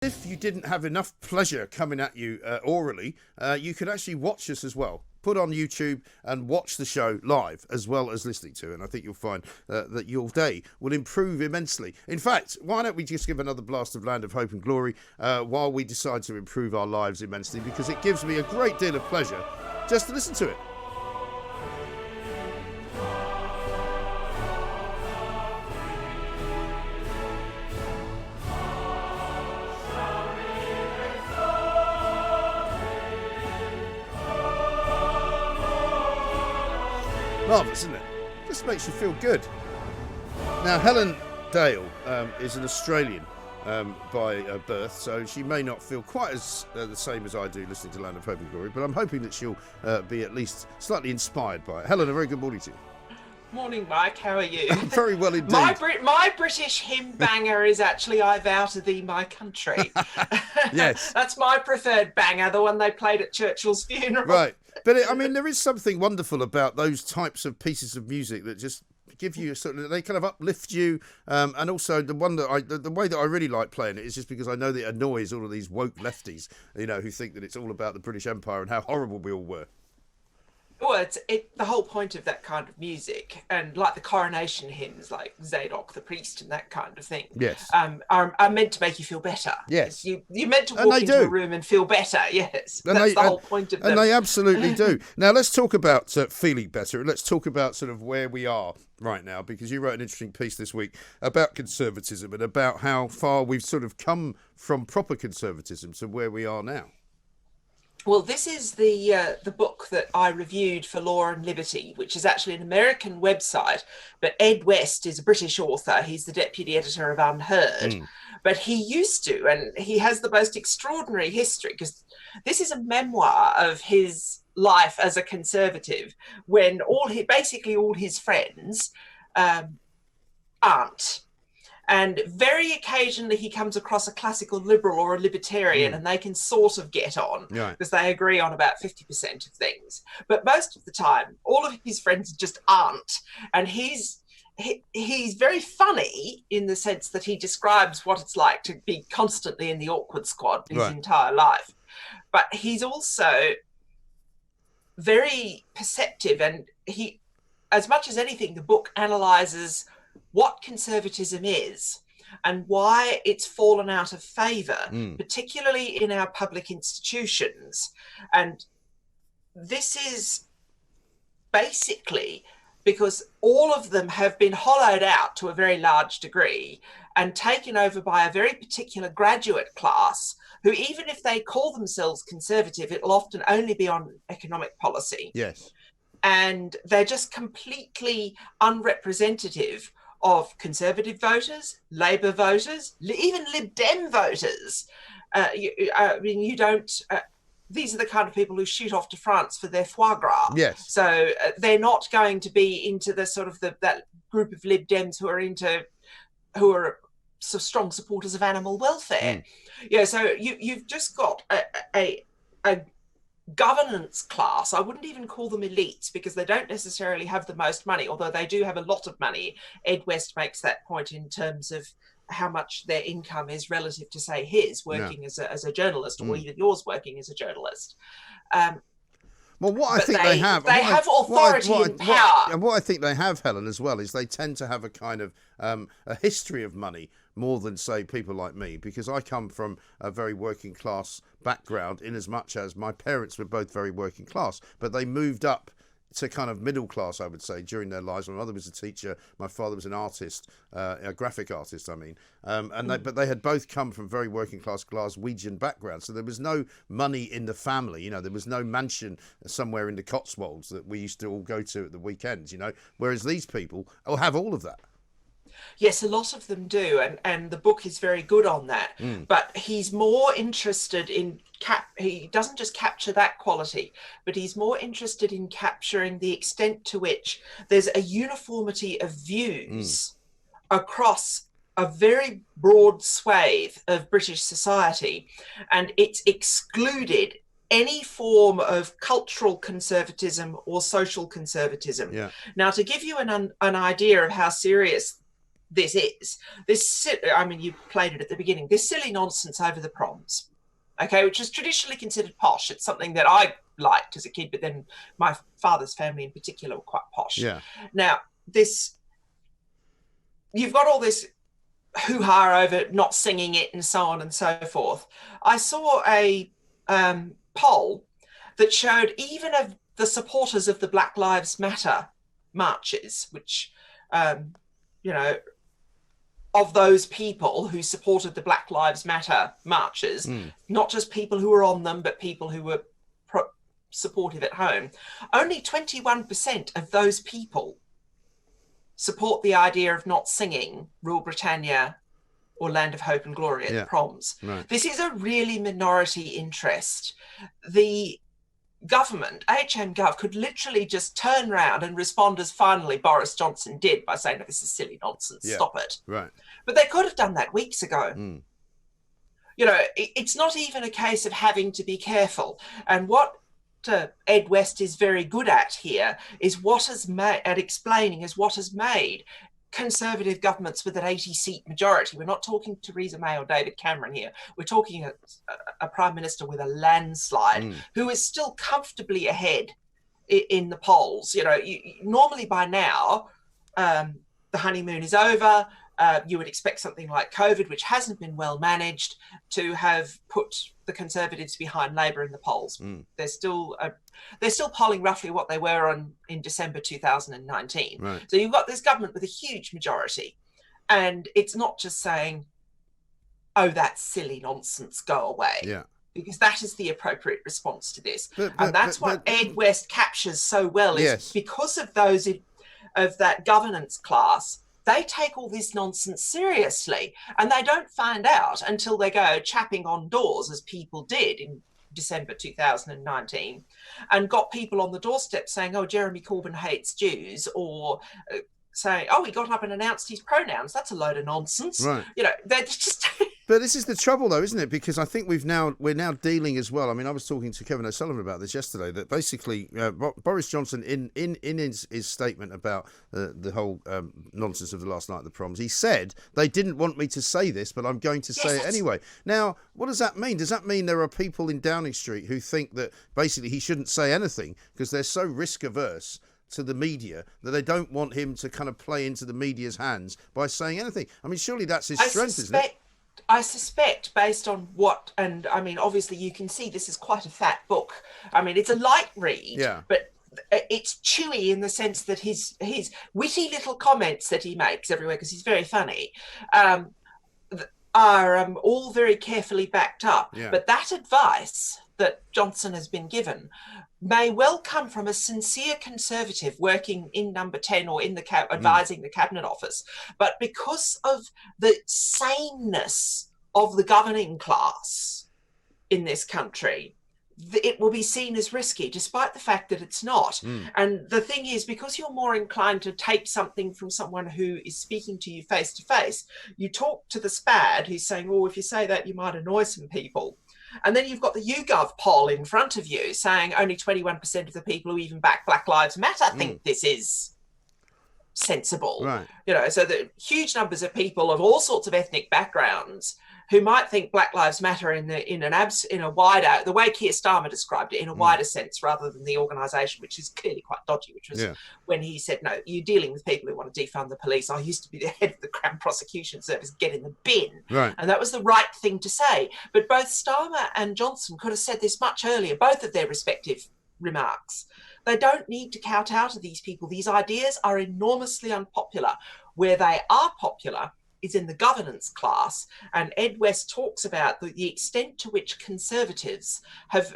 If you didn't have enough pleasure coming at you orally, you could actually watch us as well. Put on YouTube and watch the show live as well as listening to it. And I think you'll find that your day will improve immensely. In fact, why don't we just give another blast of Land of Hope and Glory while we decide to improve our lives immensely, because it gives me a great deal of pleasure just to listen to it. Marvellous, isn't it? Just makes you feel good. Now, Helen Dale is an Australian by birth, so she may not feel quite as the same as I do listening to Land of Hope and Glory, but I'm hoping that she'll be at least slightly inspired by it. Helen, a very good morning to you. Morning, Mike. How are you? Very well indeed. My British hymn banger is actually "I Vow to Thee, My Country." Yes. That's my preferred banger, the one they played at Churchill's funeral. Right. But, I mean, there is something wonderful about those types of pieces of music that just give you they kind of uplift you. And also the one that the way that I really like playing it is just because I know that it annoys all of these woke lefties, who think that it's all about the British Empire and how horrible we all were. Well, the whole point of that kind of music, and like the coronation hymns, like Zadok the priest and that kind of thing, yes, are meant to make you feel better. Yes, you're meant to walk into a room and feel better. Yes, that's the whole point of them. And they absolutely do. Now let's talk about feeling better. Let's talk about sort of where we are right now, because you wrote an interesting piece this week about conservatism and about how far we've sort of come from proper conservatism to where we are now. Well, this is the book that I reviewed for Law and Liberty, which is actually an American website, but Ed West is a British author. He's the deputy editor of Unheard, but he used to, and he has the most extraordinary history, because this is a memoir of his life as a conservative, when basically all his friends aren't. And very occasionally he comes across a classical liberal or a libertarian and they can sort of get on because they agree on about 50% of things. But most of the time, all of his friends just aren't. And he's very funny in the sense that he describes what it's like to be constantly in the awkward squad his entire life. But he's also very perceptive, and he, as much as anything, the book analyses what conservatism is and why it's fallen out of favour, particularly in our public institutions. And this is basically because all of them have been hollowed out to a very large degree and taken over by a very particular graduate class who, even if they call themselves conservative, it'll often only be on economic policy. Yes. And they're just completely unrepresentative of Conservative voters, Labour voters, even Lib Dem voters. You don't... these are the kind of people who shoot off to France for their foie gras. Yes. So they're not going to be into the sort of that group of Lib Dems who are so strong supporters of animal welfare. Yeah, so you've just got a governance class. I wouldn't even call them elites because they don't necessarily have the most money, although they do have a lot of money. Ed West makes that point in terms of how much their income is relative to, say, his working as a journalist, or even yours working as a journalist. Well, what I think they have authority and power. And what I think they have, Helen, as well, is they tend to have a kind of a history of money more than, say, people like me, because I come from a very working class background, in as much as my parents were both very working class, but they moved up to kind of middle class, I would say, during their lives. My mother was a teacher, my father was an artist, a graphic artist, I mean. But they had both come from very working class Glaswegian backgrounds. So there was no money in the family, there was no mansion somewhere in the Cotswolds that we used to all go to at the weekends, whereas these people will have all of that. Yes, a lot of them do, and the book is very good on that. But he's more interested in he doesn't just capture that quality, but he's more interested in capturing the extent to which there's a uniformity of views across a very broad swathe of British society, and it's excluded any form of cultural conservatism or social conservatism. Now, to give you an idea of how serious this is. I mean, you played it at the beginning. This silly nonsense over the proms, okay, which is traditionally considered posh. It's something that I liked as a kid, but then my father's family in particular were quite posh. Yeah. Now, you've got all this hoo-ha over not singing it and so on and so forth. I saw a poll that showed even of the supporters of the Black Lives Matter marches, which, you know, of those people who supported the Black Lives Matter marches, not just people who were on them, but people who were supportive at home, only 21% of those people support the idea of not singing Rule Britannia or Land of Hope and Glory at the proms. Right. This is a really minority interest. The government, HM Gov, could literally just turn around and respond as finally Boris Johnson did by saying, no, this is silly nonsense, stop it. Right. But they could have done that weeks ago. You know, it's not even a case of having to be careful. And what Ed West is very good at here is explaining what has made Conservative governments with an 80-seat majority. We're not talking Theresa May or David Cameron here. We're talking a Prime Minister with a landslide who is still comfortably ahead in the polls. You know, normally by now, the honeymoon is over. You would expect something like COVID, which hasn't been well managed, to have put the Conservatives behind Labor in the polls. They're still polling roughly what they were in December 2019. Right. So you've got this government with a huge majority, and it's not just saying, "Oh, that's silly nonsense, go away." Yeah. Because that is the appropriate response to this, and that's what Ed West captures so well. Is because of that governance class. They take all this nonsense seriously, and they don't find out until they go chapping on doors, as people did in December 2019, and got people on the doorstep saying, oh, Jeremy Corbyn hates Jews, or saying, oh, he got up and announced his pronouns. That's a load of nonsense. Right. You know, they're just... But this is the trouble, though, isn't it? Because I think we're now dealing as well. I mean, I was talking to Kevin O'Sullivan about this yesterday. That basically Boris Johnson, in his statement about the whole nonsense of the last night at the proms, he said they didn't want me to say this, but I'm going to say it anyway. Now, what does that mean? Does that mean there are people in Downing Street who think that basically he shouldn't say anything because they're so risk averse to the media that they don't want him to kind of play into the media's hands by saying anything? I mean, surely that's his strength, isn't it? I suspect, based on what, and I mean, obviously you can see this is quite a fat book. I mean, it's a light read, but it's chewy in the sense that his witty little comments that he makes everywhere, because he's very funny, are all very carefully backed up. Yeah. But that advice that Johnson has been given may well come from a sincere Conservative working in Number 10 or in the advising the Cabinet Office. But because of the saneness of the governing class in this country, it will be seen as risky, despite the fact that it's not. And the thing is, because you're more inclined to take something from someone who is speaking to you face to face, you talk to the SPAD who's saying, oh, if you say that, you might annoy some people. And then you've got the YouGov poll in front of you saying only 21% of the people who even back Black Lives Matter think this is sensible. Right. You know, so the huge numbers of people of all sorts of ethnic backgrounds who might think Black Lives Matter in a wider, the way Keir Starmer described it, in a wider sense rather than the organisation, which is clearly quite dodgy, which was when he said, no, you're dealing with people who want to defund the police. I used to be the head of the Crown Prosecution Service, get in the bin. Right. And that was the right thing to say. But both Starmer and Johnson could have said this much earlier, both of their respective remarks. They don't need to kowtow to these people. These ideas are enormously unpopular. Where they are popular is in the governance class, and Ed West talks about the extent to which Conservatives have,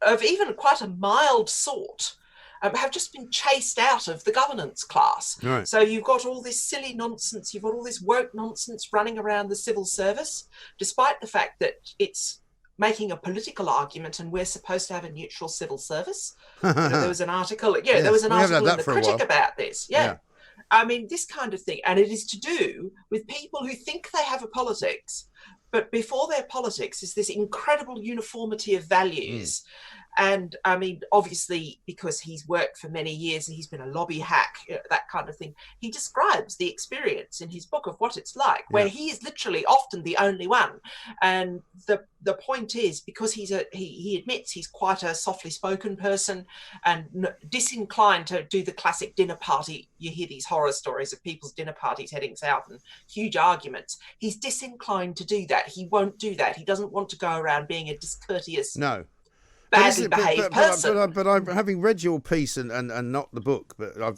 of even quite a mild sort, have just been chased out of the governance class. Right. So you've got all this silly nonsense, you've got all this woke nonsense running around the civil service, despite the fact that it's making a political argument and we're supposed to have a neutral civil service. You know, there was an article, there was an article in The Critic about this. Yeah. I mean, this kind of thing. And it is to do with people who think they have a politics But before their politics is this incredible uniformity of values. And I mean, obviously, because he's worked for many years and he's been a lobby hack, that kind of thing, he describes the experience in his book of what it's like, where he is literally often the only one. And the point is, because he admits he's quite a softly spoken person and disinclined to do the classic dinner party. You hear these horror stories of people's dinner parties heading south and huge arguments. He's disinclined to do that. He won't do that. He doesn't want to go around being a discourteous, badly behaved person. But I'm having read your piece and not the book, but I've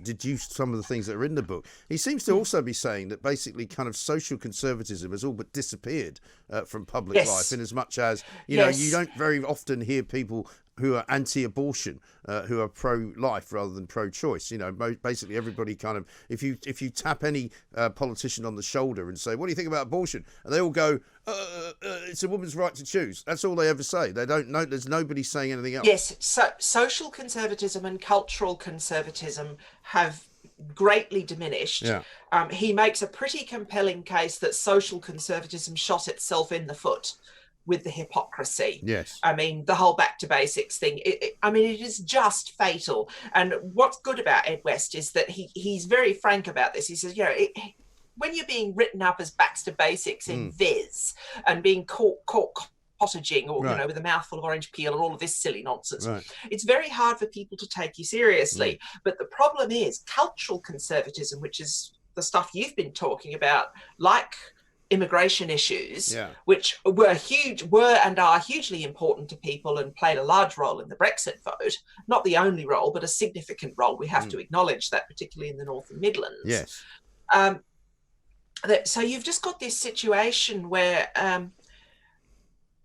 deduced some of the things that are in the book. He seems to also be saying that basically kind of social conservatism has all but disappeared from public life, in as much as, you know, you don't very often hear people who are anti-abortion, who are pro-life rather than pro-choice. You know, basically everybody kind of, if you tap any politician on the shoulder and say, what do you think about abortion? And they all go, it's a woman's right to choose. That's all they ever say. They don't know, there's nobody saying anything else. Yes, so social conservatism and cultural conservatism have greatly diminished. He makes a pretty compelling case that social conservatism shot itself in the foot with the hypocrisy. I mean, the whole back to basics thing, I mean, it is just fatal. And what's good about Ed West is that he's very frank about this. He says, you know, when you're being written up as back to basics in Viz and being caught cottaging, or you know, with a mouthful of orange peel and all of this silly nonsense, it's very hard for people to take you seriously. But the problem is cultural conservatism, which is the stuff you've been talking about, like immigration issues, which were and are hugely important to people and played a large role in the Brexit vote. Not the only role, but a significant role. We have to acknowledge that, particularly in the North and Midlands. So you've just got this situation where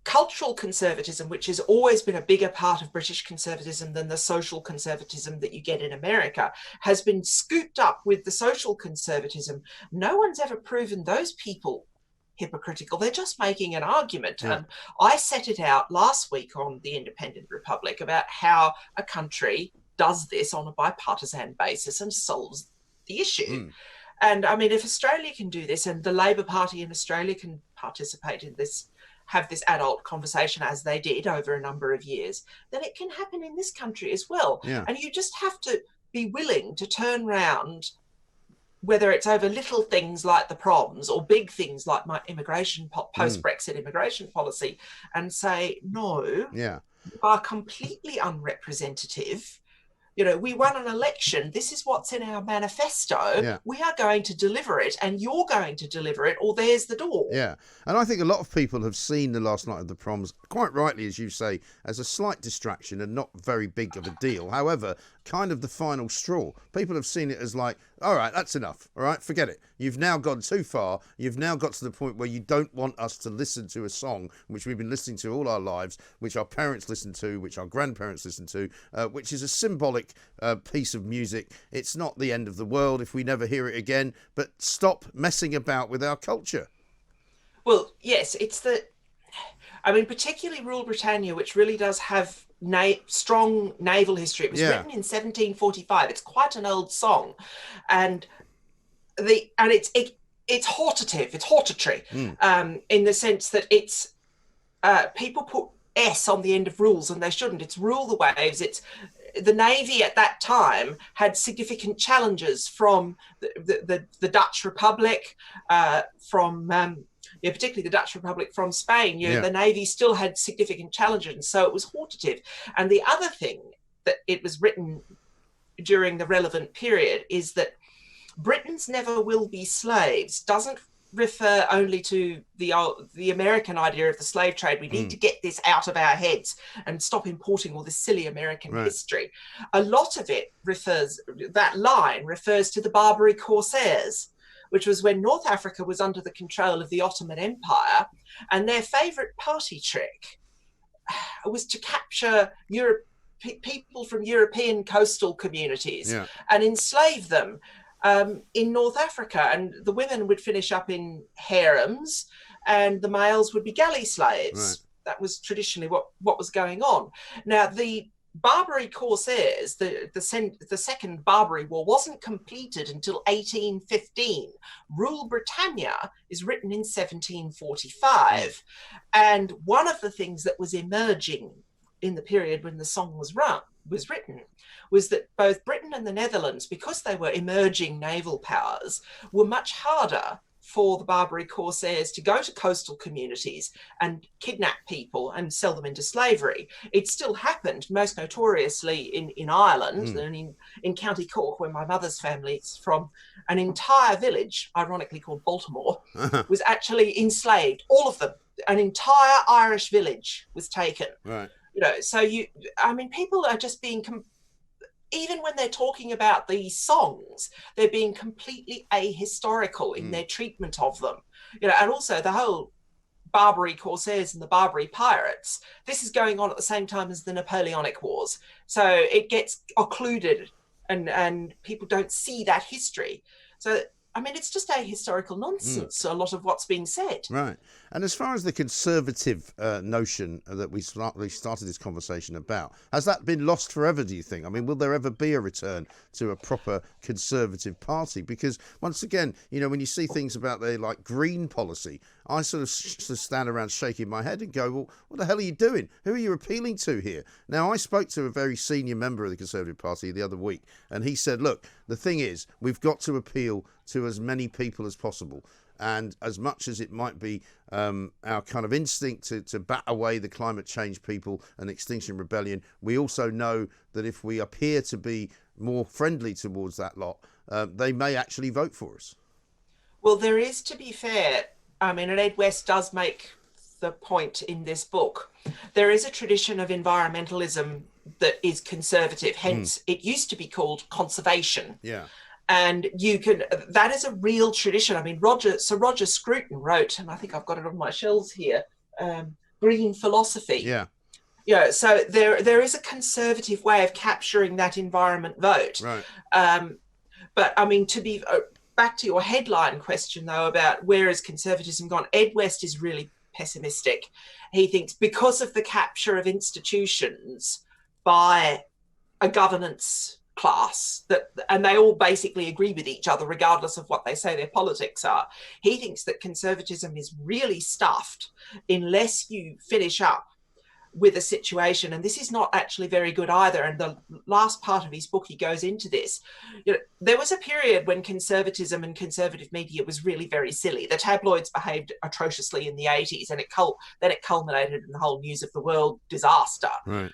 cultural conservatism, which has always been a bigger part of British conservatism than the social conservatism that you get in America, has been scooped up with the social conservatism. No one's ever proven those people hypocritical. They're just making an argument. I set it out last week on The Independent Republic about how a country does this on a bipartisan basis and solves the issue. And I mean, if Australia can do this, and the Labor Party in Australia can participate in this, have this adult conversation as they did over a number of years, then it can happen in this country as well. And you just have to be willing to turn round, whether it's over little things like the proms or big things like my immigration, post-Brexit immigration policy, and say, no, you are completely unrepresentative. You know, we won an election. This is what's in our manifesto. We are going to deliver it, and you're going to deliver it, or there's the door. And I think a lot of people have seen the last night of the proms, quite rightly, as you say, as a slight distraction and not very big of a deal. However, kind of the final straw. People have seen it as like, all right, that's enough. All right, forget it. You've now gone too far. You've now got to the point where you don't want us to listen to a song which we've been listening to all our lives, which our parents listened to, which our grandparents listened to, which is a symbolic piece of music. It's not the end of the world if we never hear it again, but stop messing about with our culture. Well, yes, I mean, particularly Rule Britannia, which really does have strong naval history. It was written in 1745. It's quite an old song, and it's hortative. It's hortatory, in the sense that it's people put S on the end of rules, and they shouldn't. It's rule the waves. It's the Navy at that time had significant challenges from the Dutch Republic, particularly the Dutch Republic from Spain. The Navy still had significant challenges, and so it was hortative. And the other thing that it was written during the relevant period is that Britons never will be slaves doesn't refer only to the American idea of the slave trade. We need to get this out of our heads and stop importing all this silly American history. A lot of it refers to the Barbary Corsairs, which was when North Africa was under the control of the Ottoman Empire, and their favourite party trick was to capture people from European coastal communities and enslave them in North Africa, and the women would finish up in harems and the males would be galley slaves. That was traditionally what was going on. Now, the Barbary Corsairs, the Second Barbary War, wasn't completed until 1815. Rule Britannia is written in 1745. And one of the things that was emerging in the period when the song was written was that both Britain and the Netherlands, because they were emerging naval powers, were much harder for the Barbary Corsairs to go to coastal communities and kidnap people and sell them into slavery. It still happened, most notoriously in Ireland and in County Cork, where my mother's family is from. An entire village, ironically called Baltimore, was actually enslaved. All of them. An entire Irish village was taken. Right. So people are just being even when they're talking about these songs, they're being completely ahistorical in their treatment of them. And also the whole Barbary Corsairs and the Barbary Pirates, this is going on at the same time as the Napoleonic Wars. So it gets occluded and people don't see that history. So, it's just ahistorical nonsense, a lot of what's being said. Right. And as far as the conservative notion that we started this conversation about, has that been lost forever, do you think? Will there ever be a return to a proper conservative party? Because, once again, when you see things about their, green policy, I sort of stand around shaking my head and go, well, what the hell are you doing? Who are you appealing to here? Now, I spoke to a very senior member of the Conservative Party the other week, and he said, look, the thing is, we've got to appeal to as many people as possible. And as much as it might be our kind of instinct to bat away the climate change people and Extinction Rebellion, we also know that if we appear to be more friendly towards that lot, they may actually vote for us. Well, there is, to be fair, and Ed West does make the point in this book, there is a tradition of environmentalism that is conservative. Hence, it used to be called conservation. Yeah. And that is a real tradition. Sir Roger Scruton wrote, and I think I've got it on my shelves here, Green Philosophy. Yeah. So there is a conservative way of capturing that environment vote. Right. But to be back to your headline question, though, about where has conservatism gone, Ed West is really pessimistic. He thinks because of the capture of institutions by a governance class, and they all basically agree with each other regardless of what they say their politics are, he thinks that conservatism is really stuffed unless you finish up with a situation, and this is not actually very good either. And the last part of his book, he goes into this. There was a period when conservatism and conservative media was really very silly. The tabloids behaved atrociously in the 80s, and then it culminated in the whole News of the World disaster. Right.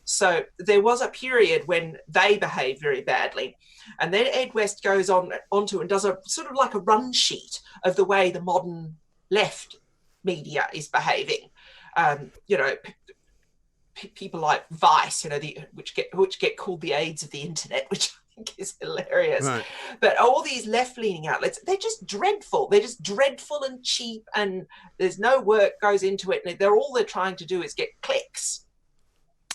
So there was a period when they behaved very badly, and then Ed West goes onto and does a sort of like a run sheet of the way the modern left media is behaving. People like Vice, which get called the AIDS of the internet, which I think is hilarious. Right. But all these left-leaning outlets, they're just dreadful. They're just dreadful and cheap, and there's no work goes into it. And all they're trying to do is get clicks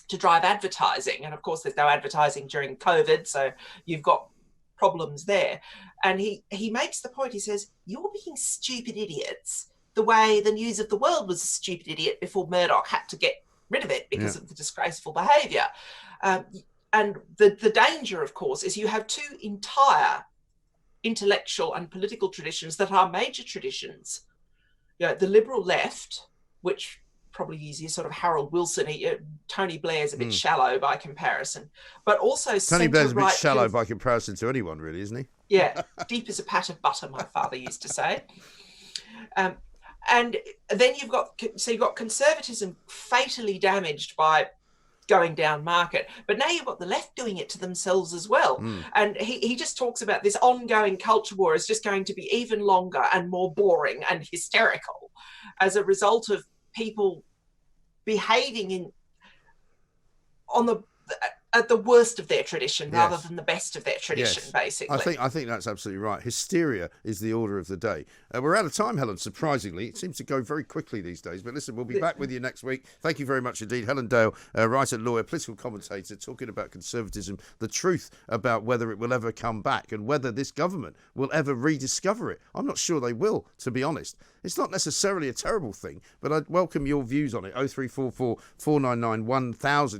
to drive advertising. And of course, there's no advertising during COVID, so you've got problems there. And he makes the point. He says, "You're being stupid idiots, the way the News of the World was a stupid idiot before Murdoch had to get rid of it because of the disgraceful behaviour." And the danger, of course, is you have two entire intellectual and political traditions that are major traditions. The liberal left, which probably uses sort of Harold Wilson, Tony Blair's a bit shallow by comparison, but also Tony Blair's a bit shallow by comparison to anyone, really, isn't he? Yeah, deep as a pat of butter, my father used to say. And then you've got conservatism fatally damaged by going down market. But now you've got the left doing it to themselves as well. And he just talks about this ongoing culture war is just going to be even longer and more boring and hysterical as a result of people behaving at the worst of their tradition rather than the best of their tradition, basically. I think that's absolutely right. Hysteria is the order of the day. We're out of time, Helen, surprisingly. It seems to go very quickly these days. But listen, we'll be back with you next week. Thank you very much indeed. Helen Dale, writer, lawyer, political commentator, talking about conservatism, the truth about whether it will ever come back and whether this government will ever rediscover it. I'm not sure they will, to be honest. It's not necessarily a terrible thing, but I'd welcome your views on it. 0344 499 1000.